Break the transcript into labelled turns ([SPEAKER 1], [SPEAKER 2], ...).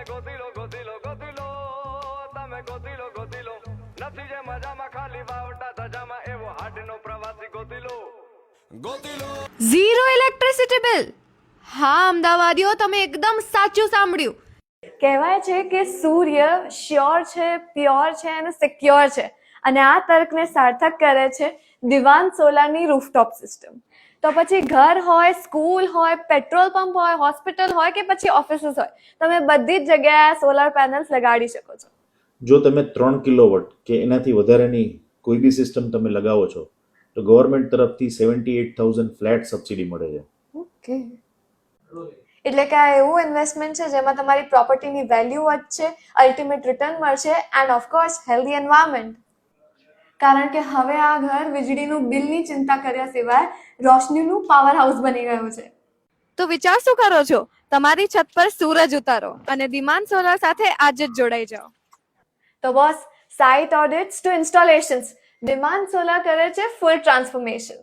[SPEAKER 1] ગોતી લો ગોતી લો ગોતી લો તમે ગોતી લો નથી જે મજામાં ખાલી વાવટા ધજામાં એવો હાડનો પ્રવાસી ગોતી લો
[SPEAKER 2] ઝીરો ઇલેક્ટ્રિસિટી બિલ. હા અમદાવાદીઓ, તમે એકદમ સાચું સાંભળ્યું.
[SPEAKER 3] કહેવાય છે કે સૂર્ય શ્યોર છે, પ્યોર છે અને સિક્યોર છે, અને આ તર્કને સાર્થક કરે છે દિવાન સોલારની રૂફટોપ સિસ્ટમ. તો પછી ઘર હોય, સ્કૂલ હોય, પેટ્રોલ પંપ હોય, હોસ્પિટલ હોય કે પછી ઓફિસીસ હોય, તમે બધી જ જગ્યાએ સોલાર પેનલ્સ લગાડી શકો છો.
[SPEAKER 4] જો તમે 3 કિલોવોટ કે એનાથી વધારેની કોઈ બી સિસ્ટમ તમે લગાવો છો તો ગવર્મેન્ટ તરફથી 78,000 ફ્લેટ સબસિડી મળે છે.
[SPEAKER 3] ઓકે, એટલે કે આ એવું ઇન્વેસ્ટમેન્ટ છે જેમાં તમારી પ્રોપર્ટીની વેલ્યુ વધશે, અલ્ટિમેટ રિટર્ન મળશે એન્ડ ઓફકોર્સ હેલ્ધી એન્વાયરમેન્ટ. કારણ કે હવે આ ઘર વીજળીનું બિલની ચિંતા કર્યા સિવાય રોશનીનું પાવર હાઉસ બની ગયું છે.
[SPEAKER 2] તો વિચાર શું કરો છો? તમારી છત પર સૂરજ ઉતારો અને દિમાન સોલર સાથે આજે જ જોડાઈ જાઓ.
[SPEAKER 3] તો boss, site audits to installations, demand solar કરે છે ફૂલ ટ્રાન્સફોર્મેશન.